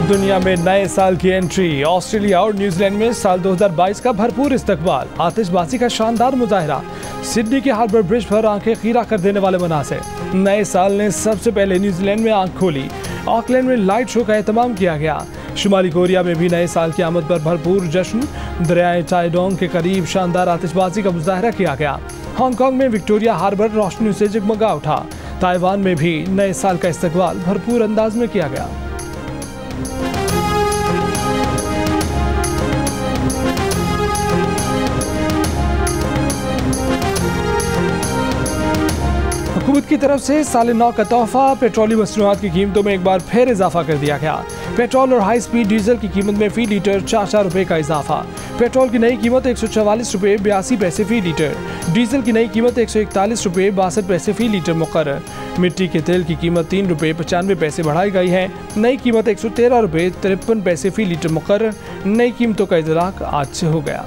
दुनिया में नए साल की एंट्री। ऑस्ट्रेलिया और न्यूजीलैंड में साल 2022 का भरपूर इस्तकबाल। आतिशबाजी का शानदार मुजाहरा। सिडनी के हार्बर ब्रिज पर आंखें खीरा कर देने वाले मनाज़िर। नए साल ने सबसे पहले न्यूजीलैंड में आंख खोली। ऑकलैंड में लाइट शो का एहतमाम किया गया। शुमाली कोरिया में भी नए साल की आमद पर भरपूर जश्न। दरियाए टाइडोंग के करीब शानदार आतिशबाजी का मुजाहरा किया गया। हांगकांग में विक्टोरिया हार्बर रोशनी से जगमगा उठा। ताइवान में भी नए साल का इस्तकबाल भरपूर अंदाज में किया गया। हुकूमत की तरफ से साल नौ का तोहफा। पेट्रोलियम मसनूआत की कीमतों में एक बार फिर इजाफा कर दिया गया। पेट्रोल और हाई स्पीड डीजल की कीमत में फी लीटर 4 रुपए का इजाफा। पेट्रोल की नई कीमत 144 रुपए 82 पैसे फी लीटर। डीजल की नई कीमत 141 रुपए 62 पैसे फी लीटर मुकर्रर। मिट्टी के तेल की कीमत 3 रुपए 95 पैसे बढ़ाई गई है। नई कीमत 113 रुपए 53 पैसे फी लीटर मुकर्रर। नई कीमतों का इतलाक आज से हो गया।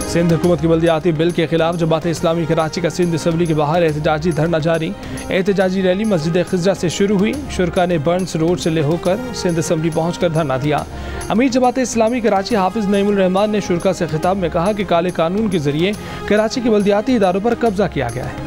सिंध हुकूमत की बल्दियाती बिल के खिलाफ जमात इस्लामी कराची का सिंध असम्बली के बाहर एहतजाजी धरना जारी। एहतजाजी रैली मस्जिद खिजरा से शुरू हुई। शुरका ने बर्न्स रोड से होकर सिंध असम्बली पहुंचकर धरना दिया। अमीर जमात इस्लामी कराची हाफिज नईमुल रहमान ने शुरका से खिताब में कहा कि काले कानून के जरिए कराची के बल्दियाती इदारों पर कब्जा किया गया है।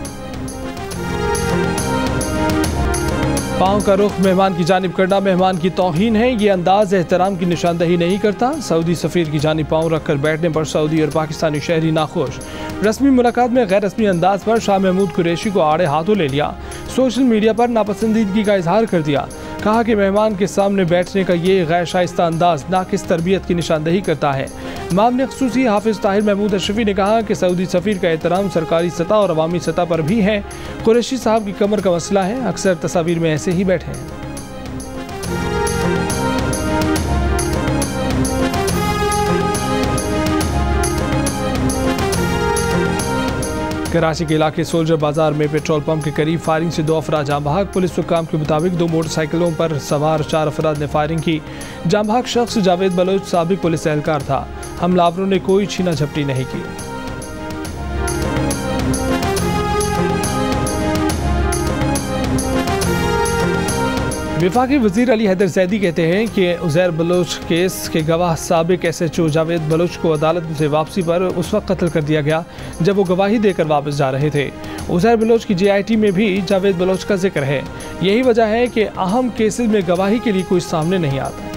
पाँव का रुख मेहमान की जानिब करना मेहमान की तौहीन है। ये अंदाज एहतराम की निशानदही नहीं करता। सऊदी सफ़ीर की जानिब पाँव रखकर बैठने पर सऊदी और पाकिस्तानी शहरी नाखुश। रस्मी मुलाकात में गैर रस्मी अंदाज पर शाह महमूद कुरैशी को आड़े हाथों ले लिया। सोशल मीडिया पर नापसंदीदगी का इजहार कर दिया। कहा कि मेहमान के सामने बैठने का ये गैर शाइस्ता अंदाज नाकिस तरबियत की निशानदही करता है। मामले खसूसी हाफिज ताहिर महमूद अशरफी ने कहा कि सऊदी सफ़ीर का एहतराम सरकारी सतह और अवामी सतह पर भी है। कुरैशी साहब की कमर का मसला है। अक्सर तस्वीर में ऐसे ही बैठे हैं। कराची के इलाके सोल्जर बाजार में पेट्रोल पंप के करीब फायरिंग से 2 अफराद जाँ बहक। पुलिस हुक्काम के मुताबिक 2 मोटरसाइकिलों पर सवार 4 अफराद ने फायरिंग की। जाँ बहक शख्स जावेद बलोच साबिक पुलिस एहलकार था। हमलावरों ने कोई छीना झपटी नहीं की। वफाकी वज़ीर अली हैदर जैदी कहते हैं कि उज़ैर बलोच केस के गवाह साबिक SHO जावेद बलोच को अदालत से वापसी पर उस वक्त कत्ल कर दिया गया जब वो गवाही देकर वापस जा रहे थे। उज़ैर बलोच की JIT में भी जावेद बलोच का जिक्र है। यही वजह है कि अहम केसेस में गवाही के लिए कोई सामने नहीं आता।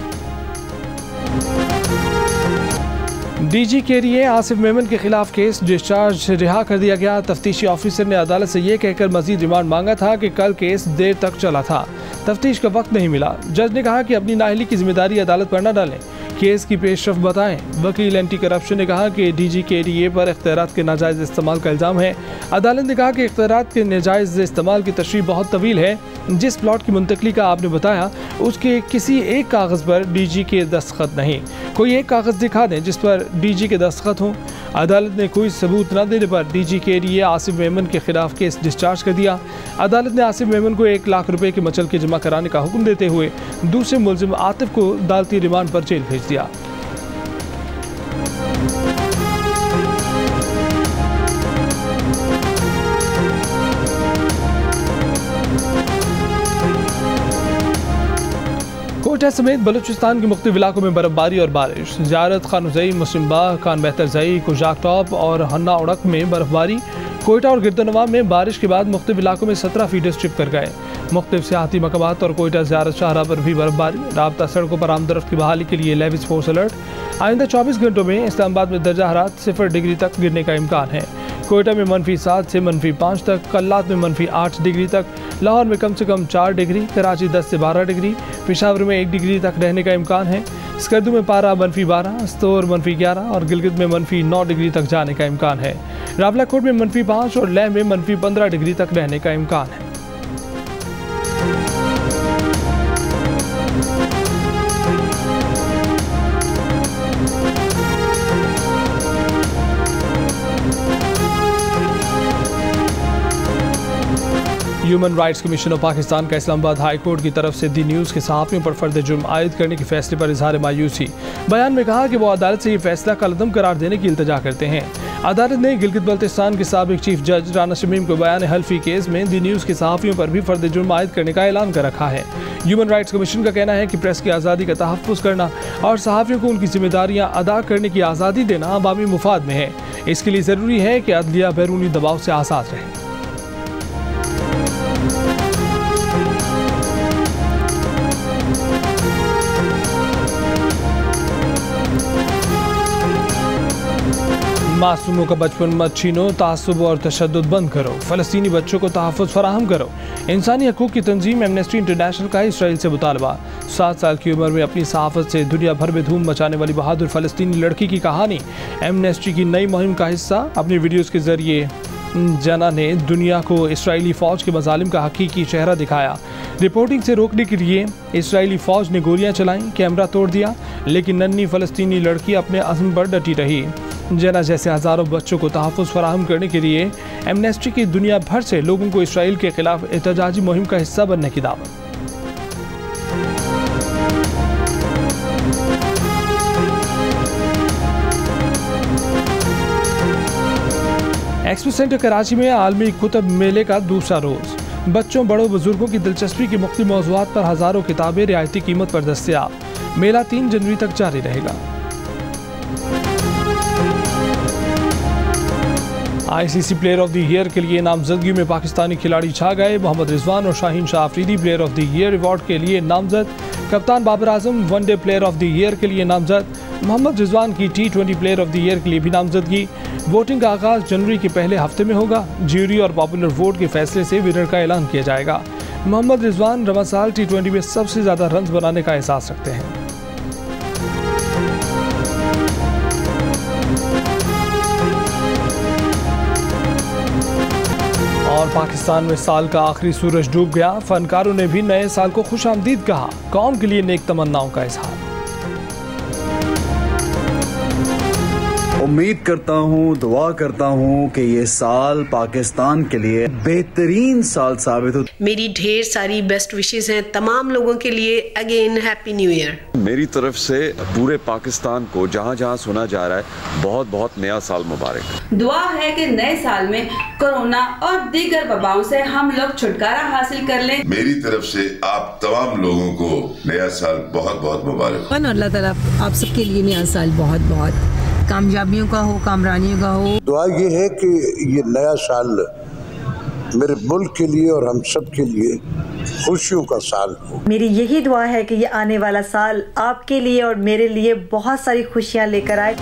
DG केरिए आसिफ मेमन के खिलाफ केस डिस्चार्ज रिहा कर दिया गया। तफ्तीशी ऑफिसर ने अदालत से ये कहकर मजीद रिमांड मांगा था कि कल केस देर तक चला था, तफ्तीश का वक्त नहीं मिला। जज ने कहा कि अपनी नाअहली की जिम्मेदारी अदालत पर न डालें, केस की पेशरफ बताएं। वकील एंटी करप्शन ने कहा कि DG केरिए पर इख्तियारात के नाजायज़ इस्तेमाल का इल्ज़ाम है। अदालत ने कहा कि इख्तियारात के नाजायज़ इस्तेमाल की तशरीह बहुत तवील है। जिस प्लॉट की मुंतकली का आपने बताया उसके किसी एक कागज़ पर DG के दस्तखत नहीं। कोई एक कागज़ दिखा दें जिस पर DG के दस्तखत हों। अदालत ने कोई सबूत न देने पर DG केरिए आसिफ मेमन के खिलाफ केस डिस्चार्ज कर दिया। अदालत ने आसिफ मेमन को 1 लाख रुपए के मचल के जमा कराने का हुक्म देते हुए दूसरे मुलजिम आतिफ को अदालती रिमांड पर जेल भेज दिया। कोयटा समेत बलूचिस्तान के मुख्तलिफ इलाकों में बर्फबारी और बारिश। ज़ियारत खानुज़ई, मुस्लिम बाग, खान बेहतरज़ई, कुजाक टॉप और हन्ना उड़क में बर्फबारी। कोयटा और गिरदनवा में बारिश के बाद मुख्तलिफ इलाकों में 17 फीडर्स ट्रिप कर गए। मुख्तलिफ सियाहती मकामात और कोयटा ज़ियारत शाहरा पर भी बर्फबारी। राब्ता सड़कों पर आमदरफ्त की बहाली के लिए लेविस फोर्स अलर्ट। आइंदा 24 घंटों में इस्लामाबाद में दर्जा हरारत 0 डिग्री तक गिरने का इम्कान है। कोयटा में -7 से -5 तक, कल्लात में -8 डिग्री तक, लाहौर में कम से कम 4 डिग्री, कराची 10 से 12 डिग्री, पेशावर में 1 डिग्री तक रहने का इम्कान है। स्कर्दू में पारा -12, स्तोर -11 और गिलगित में -9 डिग्री तक जाने का इम्कान है। रावलाकोट में -5 और लेह में -15 डिग्री तक रहने का इम्कान है। Human rights commission of Pakistan का इस्लामाबाद हाई कोर्ट की तरफ से दी न्यूज़ के सहाफ़ियों पर फर्द जुर्म आयद करने के फैसले पर इजहार मायूसी। बयान में कहा कि वो अदालत से ये फैसला कलअदम करार देने की इल्तिजा करते हैं। अदालत ने गिलगित बल्तिस्तान के साबिक चीफ जज राना शमीम को बयान हल्फी केस में दी न्यूज़ के सहाफ़ियों पर भी फर्द जुर्म आयद करने का ऐलान कर रखा है। ह्यूमन राइट्स कमीशन का कहना है कि प्रेस की आज़ादी का तहफ़्फ़ुज़ करना और सहाफ़ियों को उनकी जिम्मेदारियां अदा करने की आज़ादी देना अवामी मुफाद में है। इसके लिए ज़रूरी है कि अदलिया बैरूनी दबाव से आज़ाद रहे। मासूमों का बचपन मत छीनो, तासुब और तशद्दुद बंद करो, फ़लस्तीनी बच्चों को तहफ़्फ़ुज़ फराहम करो। इंसानी हकूक़ की तंजीम एमनेस्टी इंटरनेशनल का इसराइल से मुतालबा। 7 साल की उम्र में अपनी सहाफ़त से दुनिया भर में धूम मचाने वाली बहादुर फ़लस्तीनी लड़की की कहानी एमनेस्टी की नई मुहिम का हिस्सा। अपनी वीडियोज़ के ज़रिए जना ने दुनिया को इसराइली फ़ौज के मज़ालिम का हकीकी चेहरा दिखाया। रिपोर्टिंग से रोकने के लिए इसराइली फ़ौज ने गोलियां चलाईं, कैमरा तोड़ दिया, लेकिन नन्ही फ़लस्तीनी लड़की अपने अज़्म पर डटी रही। जना जैसे हज़ारों बच्चों को तहफ़्फ़ुज़ फराहम करने के लिए एमनेस्टी की दुनिया भर से लोगों को इसराइल के खिलाफ एहतजाजी मुहिम का हिस्सा बनने की दावत। एक्सपो सेंटर कराची में आलमी कुतब मेले का दूसरा रोज़। बच्चों बड़ों बुजुर्गों की दिलचस्पी के मुख्तलिफ मौज़ूआत पर हज़ारों किताबें रियायती कीमत पर दस्तयाब। मेला 3 जनवरी तक जारी रहेगा। ICC player of the year के लिए नामजदगी में पाकिस्तानी खिलाड़ी छा गए। मोहम्मद रिजवान और Shaheen Shah Afridi player of the year award के लिए नामजद। कप्तान Babar Azam one day player of the year के लिए नामजद। मोहम्मद रिजवान की T20 player of the year के लिए भी नामजदगी। वोटिंग का आगाज जनवरी के पहले हफ्ते में होगा। ज्यूरी और पॉपुलर वोट के फैसले से विनर का ऐलान किया जाएगा। मोहम्मद रिजवान रवा साल T20 में सबसे ज़्यादा रन बनाने का एहसास रखते हैं। और पाकिस्तान में साल का आखिरी सूरज डूब गया। फनकारों ने भी नए साल को खुश आमदीद कहा। कौम के लिए नेक तमन्नाओं का इजहार। उम्मीद करता हूँ, दुआ करता हूँ कि ये साल पाकिस्तान के लिए बेहतरीन साल साबित हो। मेरी ढेर सारी बेस्ट विशेस हैं तमाम लोगों के लिए। Again happy new year. मेरी तरफ से पूरे पाकिस्तान को जहाँ जहाँ सुना जा रहा है बहुत बहुत नया साल मुबारक। दुआ है कि नए साल में कोरोना और दीगर वबाओं से हम लोग छुटकारा हासिल कर लें। मेरी तरफ से आप तमाम लोगों को नया साल बहुत बहुत मुबारक। अल्लाह ताला आप सबके लिए नया साल बहुत बहुत कामयाबियों का हो, कामरानियों का हो। दुआ ये है कि ये नया साल मेरे मुल्क के लिए और हम सब के लिए खुशियों का साल हो। मेरी यही दुआ है कि ये आने वाला साल आपके लिए और मेरे लिए बहुत सारी खुशियां लेकर आए।